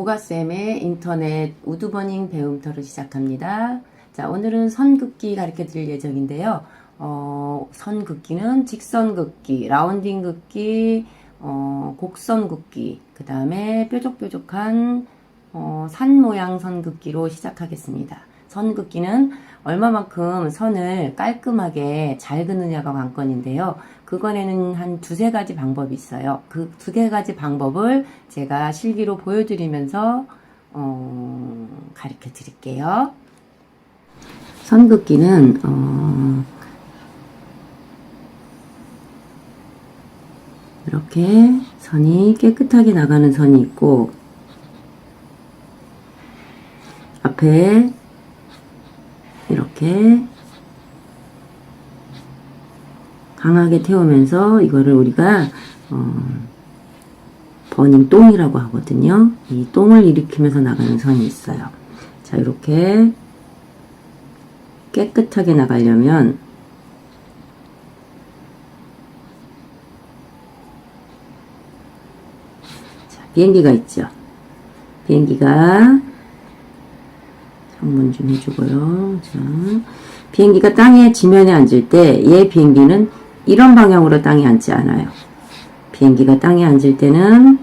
오가쌤의 인터넷 우드버닝 배움터를 시작합니다. 자, 오늘은 선 긋기 가르쳐 드릴 예정인데요. 선 긋기는 직선 긋기, 라운딩 긋기, 곡선 긋기, 그 다음에 뾰족뾰족한 산 모양 선 긋기로 시작하겠습니다. 선 긋기는 얼마만큼 선을 깔끔하게 잘 긋느냐가 관건인데요. 그거에는 한 두세 가지 방법이 있어요. 그 두세 가지 방법을 제가 실기로 보여드리면서 가르쳐 드릴게요. 선 긋기는 이렇게 선이 깨끗하게 나가는 선이 있고, 앞에 이렇게 강하게 태우면서 이거를 우리가 버닝 똥이라고 하거든요. 이 똥을 일으키면서 나가는 선이 있어요. 자, 이렇게 깨끗하게 나가려면 자, 비행기가 있죠. 비행기가 성분 좀 해주고요. 자, 비행기가 땅에 지면에 앉을 때 얘 비행기는 이런 방향으로 땅에 앉지 않아요. 비행기가 땅에 앉을 때는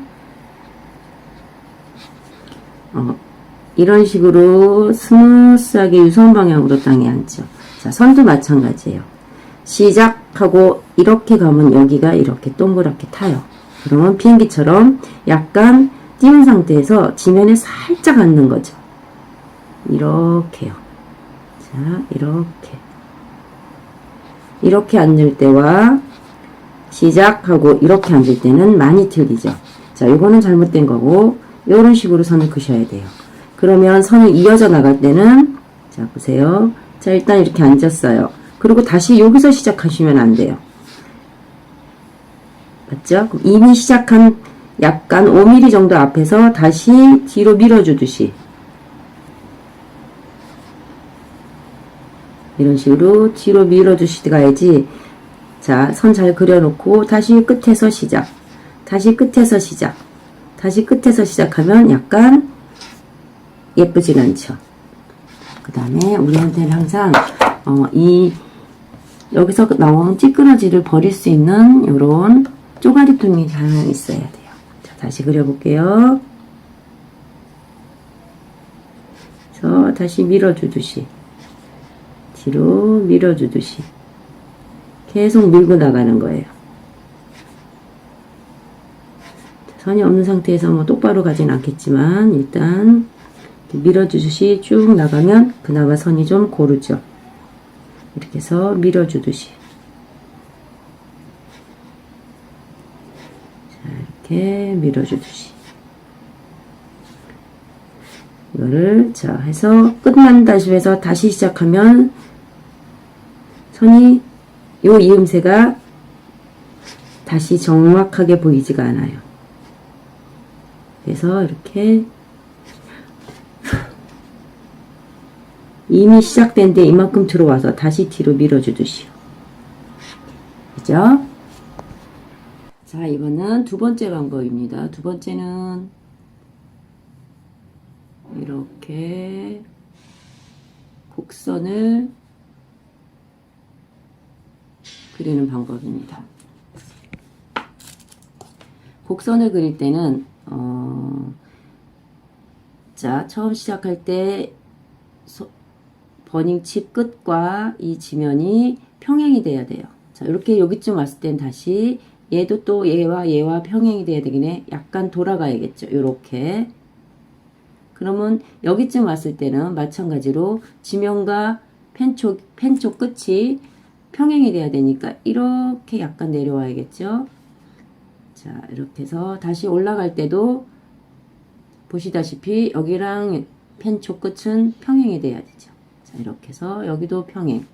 이런 식으로 스무스하게 유선 방향으로 땅에 앉죠. 자, 선도 마찬가지예요. 시작하고 이렇게 가면 여기가 이렇게 동그랗게 타요. 그러면 비행기처럼 약간 띄운 상태에서 지면에 살짝 앉는 거죠. 이렇게요. 자, 이렇게 앉을 때와 시작하고 이렇게 앉을 때는 많이 틀리죠. 자, 이거는 잘못된 거고, 이런 식으로 선을 그셔야 돼요. 그러면 선이 이어져 나갈 때는, 자, 보세요. 자, 일단 이렇게 앉았어요. 그리고 다시 여기서 시작하시면 안 돼요. 맞죠? 이미 시작한 약간 5mm 정도 앞에서 다시 뒤로 밀어주듯이 이런 식으로 뒤로 밀어주시다 가야지. 자, 선 잘 그려놓고 다시 끝에서 시작, 다시 끝에서 시작, 다시 끝에서 시작하면 약간 예쁘진 않죠. 그 다음에 우리한테는 항상 여기서 나온 찌끄러지를 버릴 수 있는 요런 쪼가리통이 잘 있어야 돼요. 자, 다시 그려볼게요. 그래서 다시 밀어주듯이 뒤로 밀어주듯이 계속 밀고 나가는 거예요. 선이 없는 상태에서 뭐 똑바로 가진 않겠지만 일단 밀어주듯이 쭉 나가면 그나마 선이 좀 고르죠. 이렇게 해서 밀어주듯이 자, 이렇게 밀어주듯이 이거를 자 해서 끝난다 싶어서 다시 시작하면 선이 요 이음새가 다시 정확하게 보이지가 않아요. 그래서 이렇게 이미 시작된 데 이만큼 들어와서 다시 뒤로 밀어주듯이요. 그죠? 자, 이거는 두 번째 방법입니다. 두 번째는 이렇게 곡선을 그리는 방법입니다. 곡선을 그릴 때는 자, 처음 시작할 때 버닝칩 끝과 이 지면이 평행이 돼야 돼요. 자, 이렇게 여기쯤 왔을 땐 다시 얘도 또 얘와 평행이 돼야 되겠네. 약간 돌아가야겠죠. 이렇게. 그러면 여기쯤 왔을 때는 마찬가지로 지면과 펜촉 끝이 평행이 돼야 되니까 이렇게 약간 내려와야겠죠. 자, 이렇게 해서 다시 올라갈 때도 보시다시피 여기랑 펜촉 끝은 평행이 돼야 되죠. 자, 이렇게 해서 여기도 평행.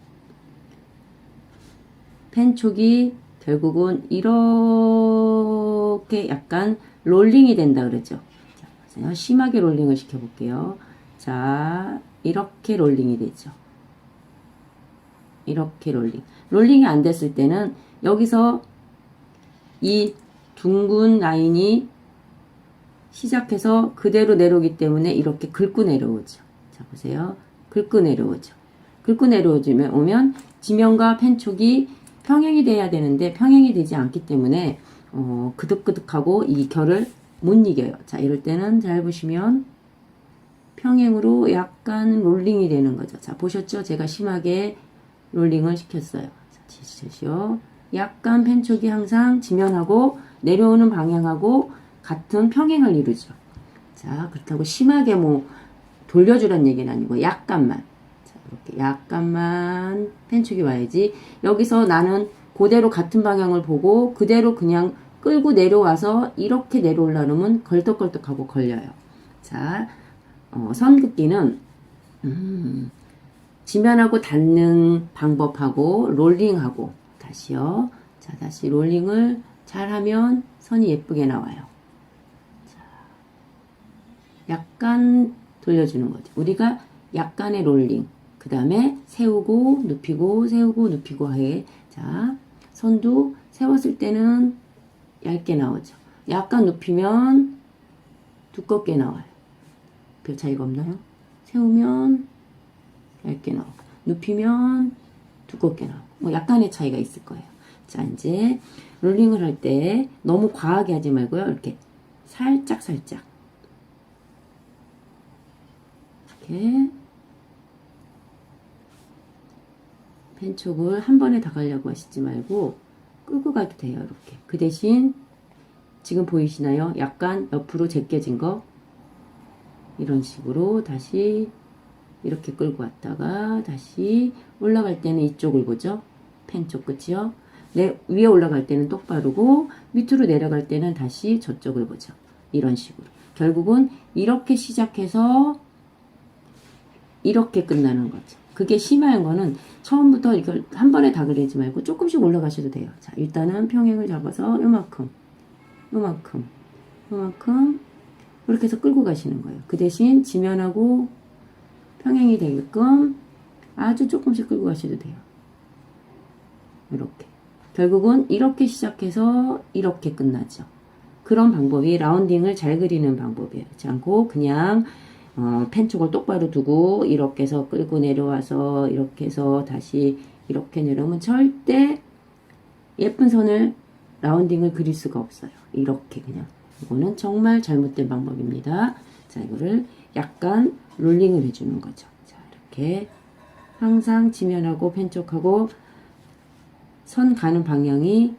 펜촉이 결국은 이렇게 약간 롤링이 된다 그러죠. 자, 보세요. 심하게 롤링을 시켜볼게요. 자, 이렇게 롤링이 되죠. 이렇게 롤링이 안 됐을 때는 여기서 이 둥근 라인이 시작해서 그대로 내려오기 때문에 이렇게 긁고 내려오죠. 자, 보세요. 긁고 내려오죠. 긁고 내려오면 지면과 펜촉이 평행이 돼야 되는데 평행이 되지 않기 때문에 그득그득하고 이 결을 못 이겨요. 자, 이럴 때는 잘 보시면 평행으로 약간 롤링이 되는 거죠. 자, 보셨죠? 제가 심하게 롤링을 시켰어요. 자, 지시죠. 약간 펜촉이 항상 지면하고 내려오는 방향하고 같은 평행을 이루죠. 자, 그렇다고 심하게 뭐 돌려주란 얘기는 아니고 약간만. 자, 이렇게 약간만 펜촉이 와야지. 여기서 나는 그대로 같은 방향을 보고 그대로 그냥 끌고 내려와서 이렇게 내려오려면 걸떡걸떡하고 걸려요. 자, 선 긋기는 지면하고 닿는 방법하고 롤링하고 다시요. 자, 다시 롤링을 잘하면 선이 예쁘게 나와요. 자, 약간 돌려주는 거죠. 우리가 약간의 롤링, 그 다음에 세우고 눕히고 세우고 눕히고 해. 자, 선도 세웠을 때는 얇게 나오죠. 약간 눕히면 두껍게 나와요. 별 차이가 없나요? 세우면 얇게 나오고 눕히면 두껍게 나오고 뭐 약간의 차이가 있을 거예요. 자, 이제 롤링을 할 때 너무 과하게 하지 말고요. 이렇게 살짝 이렇게 펜촉을 한 번에 다 가려고 하시지 말고 끌고 가도 돼요. 이렇게. 그 대신 지금 보이시나요? 약간 옆으로 제껴진 거 이런 식으로 다시 이렇게 끌고 왔다가 다시 올라갈 때는 이쪽을 보죠. 펜쪽 끝이요. 위에 올라갈 때는 똑바르고 밑으로 내려갈 때는 다시 저쪽을 보죠. 이런 식으로. 결국은 이렇게 시작해서 이렇게 끝나는 거죠. 그게 심한 거는 처음부터 이걸 한 번에 다 그리지 말고 조금씩 올라가셔도 돼요. 자, 일단은 평행을 잡아서 요만큼 이렇게 해서 끌고 가시는 거예요. 그 대신 지면하고 평행이 되게끔 아주 조금씩 끌고 가셔도 돼요. 이렇게. 결국은 이렇게 시작해서 이렇게 끝나죠. 그런 방법이 라운딩을 잘 그리는 방법이에요. 그렇지 않고 그냥 펜촉을 똑바로 두고 이렇게 해서 끌고 내려와서 이렇게 해서 다시 이렇게 내려오면 절대 예쁜 선을 라운딩을 그릴 수가 없어요. 이렇게 그냥. 이거는 정말 잘못된 방법입니다. 자, 이거를 약간 롤링을 해주는 거죠. 자, 이렇게 항상 지면하고 펜촉하고 선 가는 방향이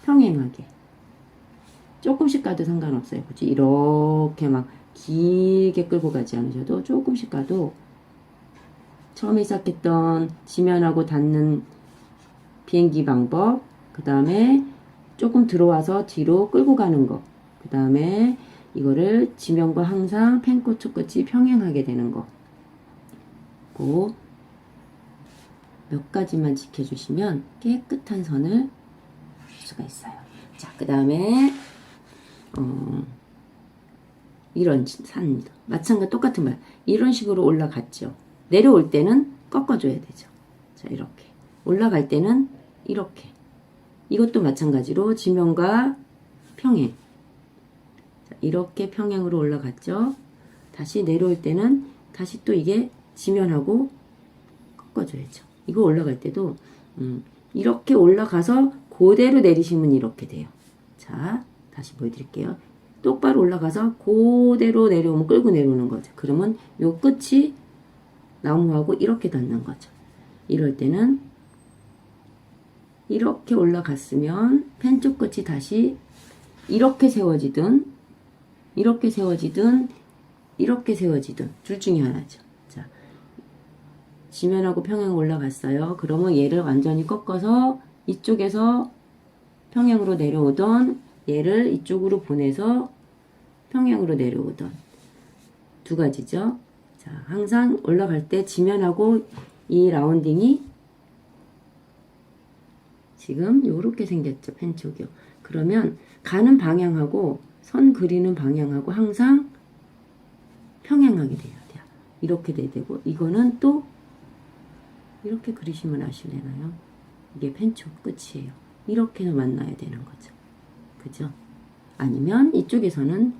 평행하게 조금씩 가도 상관없어요. 그치? 이렇게 막 길게 끌고 가지 않으셔도 조금씩 가도 처음에 시작했던 지면하고 닿는 비행기 방법, 그 다음에 조금 들어와서 뒤로 끌고 가는 거, 그 다음에 이거를 지면과 항상 펜꽃 끝이 평행하게 되는 거, 그 몇 가지만 지켜주시면 깨끗한 선을 할 수가 있어요. 자, 그 다음에 이런 산 마찬가지 똑같은 말 이런 식으로 올라갔죠. 내려올 때는 꺾어줘야 되죠. 자, 이렇게 올라갈 때는 이렇게 이것도 마찬가지로 지면과 평행. 자, 이렇게 평행으로 올라갔죠. 다시 내려올 때는 다시 또 이게 지면하고 꺾어줘야죠. 이거 올라갈 때도 이렇게 올라가서 그대로 내리시면 이렇게 돼요. 자, 다시 보여드릴게요. 똑바로 올라가서 그대로 내려오면 끌고 내려오는 거죠. 그러면 요 끝이 나무하고 이렇게 닿는 거죠. 이럴 때는 이렇게 올라갔으면 펜쪽 끝이 다시 이렇게 세워지든 이렇게 세워지든 이렇게 세워지든 둘 중에 하나죠. 자, 지면하고 평행 올라갔어요. 그러면 얘를 완전히 꺾어서 이쪽에서 평행으로 내려오던 얘를 이쪽으로 보내서 평행으로 내려오던 두 가지죠. 자, 항상 올라갈 때 지면하고 이 라운딩이 지금 요렇게 생겼죠. 펜촉이요. 그러면 가는 방향하고 선 그리는 방향하고 항상 평행하게 돼야 돼요. 이렇게 돼야 되고 이거는 또 이렇게 그리시면 아시려나요? 이게 펜촉 끝이에요. 이렇게 만나야 되는 거죠. 그죠? 아니면 이쪽에서는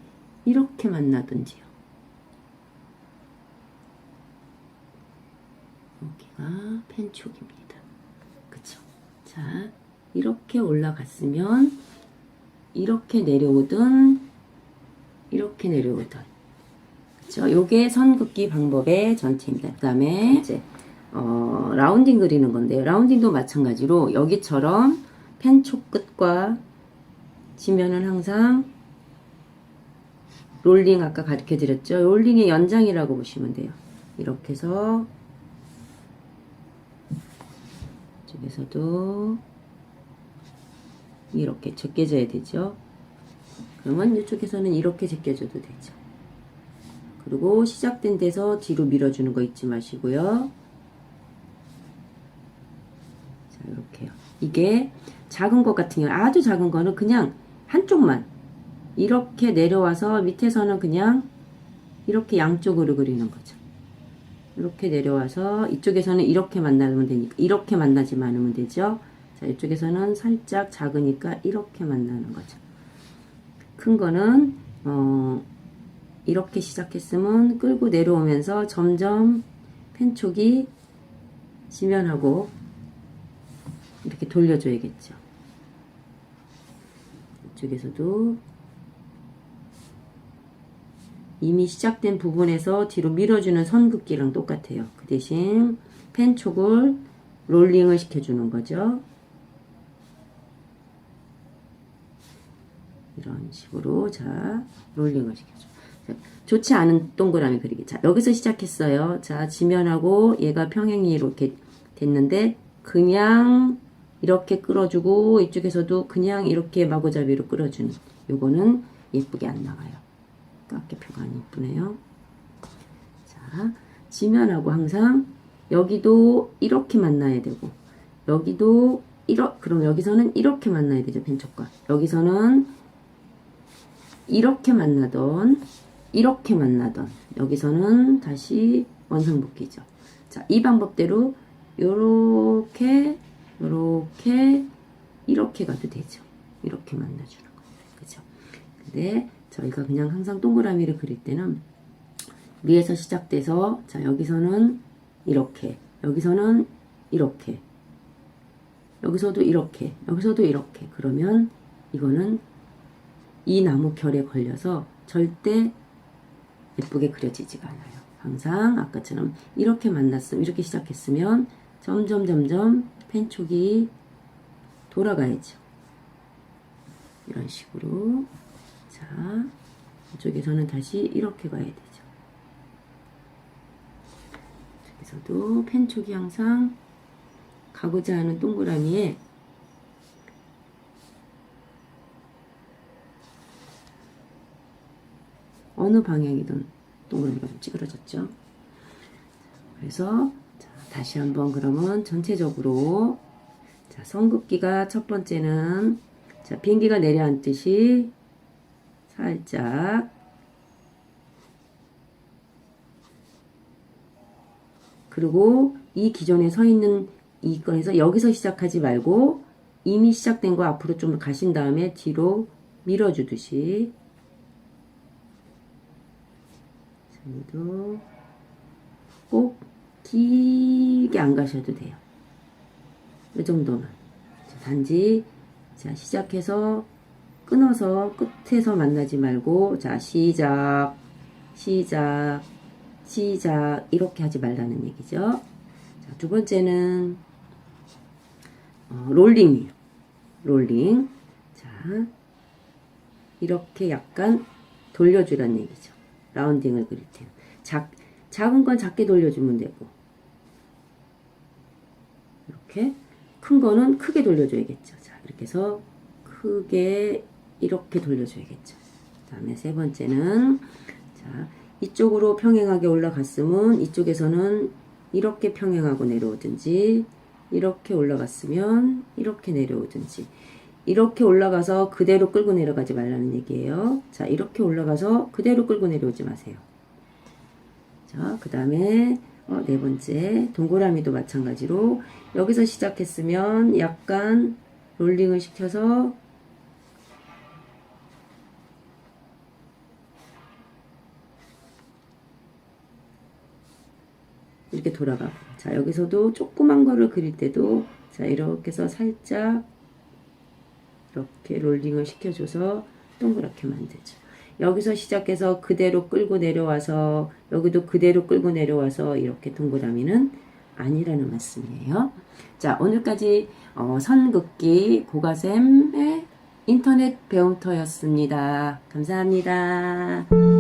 이렇게 만나든지요. 여기가 펜촉입니다. 그쵸? 자, 이렇게 올라갔으면 이렇게 내려오든 이렇게 내려오든, 그쵸? 요게 선 긋기 방법의 전체입니다. 그 다음에 이제 라운딩 그리는 건데요. 라운딩도 마찬가지로 여기처럼 펜촉 끝과 지면은 항상 롤링, 아까 가르쳐 드렸죠. 롤링의 연장이라고 보시면 돼요. 이렇게 해서 이쪽에서도 이렇게 제껴줘야 되죠. 그러면 이쪽에서는 이렇게 제껴줘도 되죠. 그리고 시작된 데서 뒤로 밀어주는 거 잊지 마시고요. 자, 이렇게요. 이게 작은 것 같은 경우, 아주 작은 거는 그냥 한쪽만 이렇게 내려와서 밑에서는 그냥 이렇게 양쪽으로 그리는 거죠. 이렇게 내려와서 이쪽에서는 이렇게 만나면 되니까 이렇게 만나지만 않으면 되죠. 자, 이쪽에서는 살짝 작으니까 이렇게 만나는 거죠. 큰 거는 이렇게 시작했으면 끌고 내려오면서 점점 펜촉이 지면하고 이렇게 돌려줘야겠죠. 이쪽에서도 이미 시작된 부분에서 뒤로 밀어주는 선 긋기랑 똑같아요. 그 대신 펜촉을 롤링을 시켜주는 거죠. 이런 식으로, 자, 롤링을 시켜줘. 자, 좋지 않은 동그라미 그리기. 자, 여기서 시작했어요. 자, 지면하고 얘가 평행이 이렇게 됐는데 그냥 이렇게 끌어주고 이쪽에서도 그냥 이렇게 마구잡이로 끌어주는, 요거는 예쁘게 안 나와요. 깎개표가 안 예쁘네요. 자, 지면하고 항상 여기도 이렇게 만나야 되고 여기도 그럼 여기서는 이렇게 만나야 되죠. 펜촉과 여기서는 이렇게 만나던 이렇게 만나던 여기서는 다시 원상복귀죠. 자, 이 방법대로 요렇게 요렇게 이렇게 가도 되죠. 이렇게 만나주는 거예요. 그죠? 근데 저희가 그냥 항상 동그라미를 그릴 때는 위에서 시작돼서, 자, 여기서는 이렇게, 여기서는 이렇게, 여기서도 이렇게, 여기서도 이렇게. 그러면 이거는 이 나무 결에 걸려서 절대 예쁘게 그려지지가 않아요. 항상 아까처럼 이렇게 만났으면, 이렇게 시작했으면 점점 펜촉이 돌아가야죠. 이런 식으로. 자, 이쪽에서는 다시 이렇게 가야 되죠. 이쪽에서도 펜촉이 항상 가고자 하는 동그라미에 어느 방향이든 동그라미가 좀 찌그러졌죠. 그래서 자, 다시 한번 그러면 전체적으로, 자, 선 긋기가 첫 번째는, 자, 비행기가 내려앉듯이 살짝, 그리고 이 기존에 서 있는 이 건에서 여기서 시작하지 말고 이미 시작된 거 앞으로 좀 가신 다음에 뒤로 밀어주듯이, 여기도 꼭 길게 안 가셔도 돼요. 이 정도만. 단지, 자, 시작해서 끊어서 끝에서 만나지 말고, 자, 시작 이렇게 하지 말라는 얘기죠. 자, 두 번째는 롤링이에요. 롤링. 자, 이렇게 약간 돌려주라는 얘기죠. 라운딩을 그릴 때는 작은 건 작게 돌려주면 되고, 이렇게 큰 거는 크게 돌려줘야겠죠. 자, 이렇게 해서 크게 이렇게 돌려줘야겠죠. 그 다음에 세 번째는, 자, 이쪽으로 평행하게 올라갔으면 이쪽에서는 이렇게 평행하고 내려오든지, 이렇게 올라갔으면 이렇게 내려오든지, 이렇게 올라가서 그대로 끌고 내려가지 말라는 얘기예요. 자, 이렇게 올라가서 그대로 끌고 내려오지 마세요. 자, 그 다음에 네 번째, 동그라미도 마찬가지로 여기서 시작했으면 약간 롤링을 시켜서 이렇게 돌아가고. 자, 여기서도 조그만 거를 그릴 때도 자, 이렇게 해서 살짝 이렇게 롤링을 시켜줘서 동그랗게 만들죠. 여기서 시작해서 그대로 끌고 내려와서 여기도 그대로 끌고 내려와서 이렇게 동그라미는 아니라는 말씀이에요. 자, 오늘까지 선긋기 고가쌤의 인터넷 배움터였습니다. 감사합니다.